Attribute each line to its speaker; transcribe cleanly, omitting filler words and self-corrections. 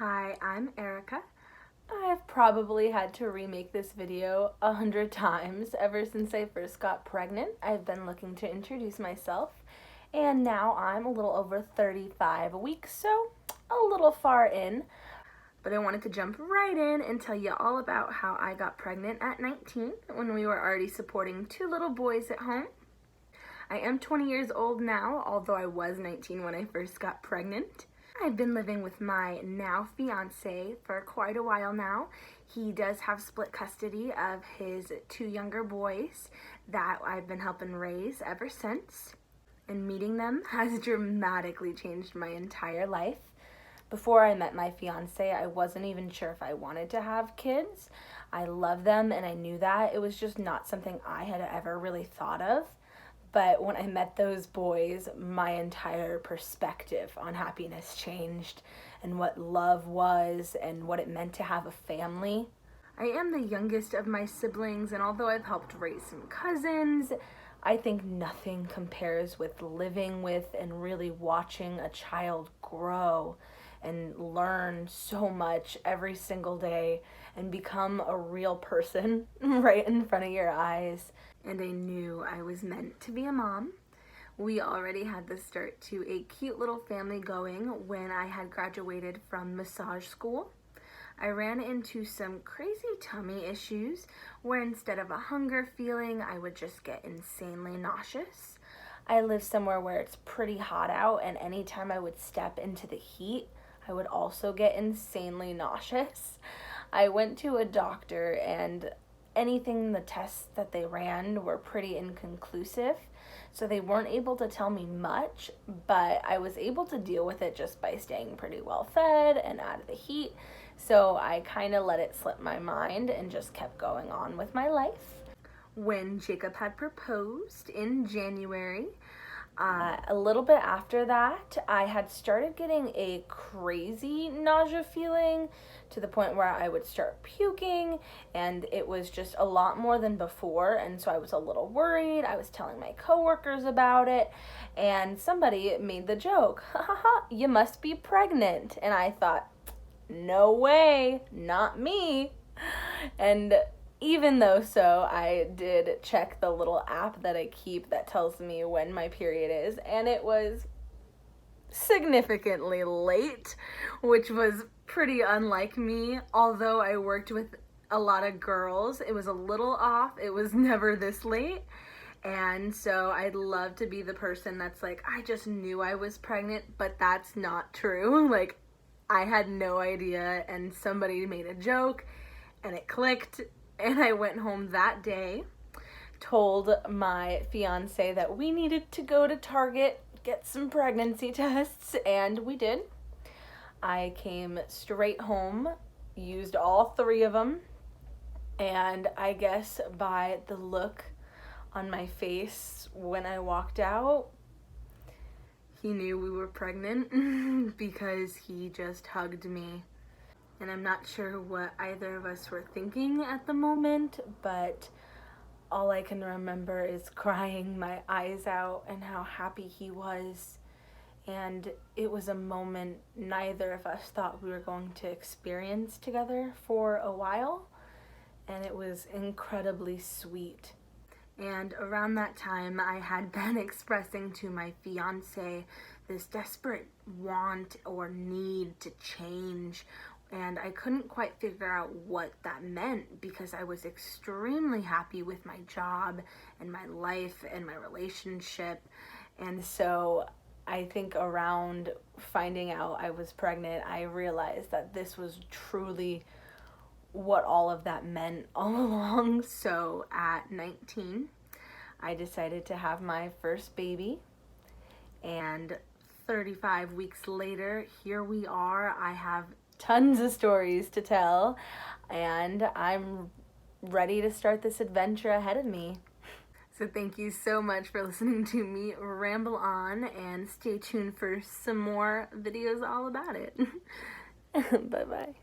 Speaker 1: Hi, I'm Erica. I've probably had to remake this video 100 times ever since I first got pregnant. I've been looking to introduce myself, and now I'm a little over 35 weeks, so a little far in. But I wanted to jump right in and tell you all about how I got pregnant at 19 when we were already supporting two little boys at home. I am 20 years old now, although I was 19 when I first got pregnant. I've been living with my now fiance for quite a while now. He does have split custody of his two younger boys that I've been helping raise ever since. And meeting them has dramatically changed my entire life. Before I met my fiance, I wasn't even sure if I wanted to have kids. I love them and I knew that. It was just not something I had ever really thought of. But when I met those boys, my entire perspective on happiness changed and what love was and what it meant to have a family. I am the youngest of my siblings, and although I've helped raise some cousins, I think nothing compares with living with and really watching a child grow and learn so much every single day and become a real person right in front of your eyes. And I knew I was meant to be a mom. We already had the start to a cute little family going when I had graduated from massage school. I ran into some crazy tummy issues where instead of a hunger feeling, I would just get insanely nauseous. I live somewhere where it's pretty hot out, and anytime I would step into the heat, I would also get insanely nauseous. I went to a doctor, and the tests that they ran were pretty inconclusive, so they weren't able to tell me much, but I was able to deal with it just by staying pretty well fed and out of the heat, so I kind of let it slip my mind and just kept going on with my life. When Jacob had proposed in January, a little bit after that, I had started getting a crazy nausea feeling to the point where I would start puking, and it was just a lot more than before, and so I was a little worried. I was telling my coworkers about it, and somebody made the joke, "Ha ha ha, you must be pregnant." And I thought, no way, not me. And even though so, I did check the little app that I keep that tells me when my period is, and it was significantly late, which was pretty unlike me. Although I worked with a lot of girls, it was a little off. It was never this late. And so I'd love to be the person that's like, I just knew I was pregnant, but that's not true. Like, I had no idea, and somebody made a joke, and it clicked. And I went home that day, told my fiance that we needed to go to Target, get some pregnancy tests, and we did. I came straight home, used all three of them, and I guess by the look on my face when I walked out, he knew we were pregnant because he just hugged me. And I'm not sure what either of us were thinking at the moment, but all I can remember is crying my eyes out and how happy he was. And it was a moment neither of us thought we were going to experience together for a while, and it was incredibly sweet. And around that time, I had been expressing to my fiance this desperate want or need to change, and I couldn't quite figure out what that meant because I was extremely happy with my job and my life and my relationship. And so I think around finding out I was pregnant, I realized that this was truly what all of that meant all along. So at 19, I decided to have my first baby, and 35 weeks later, here we are. I have tons of stories to tell, and I'm ready to start this adventure ahead of me. So thank you so much for listening to me ramble on, and stay tuned for some more videos all about it. Bye-bye.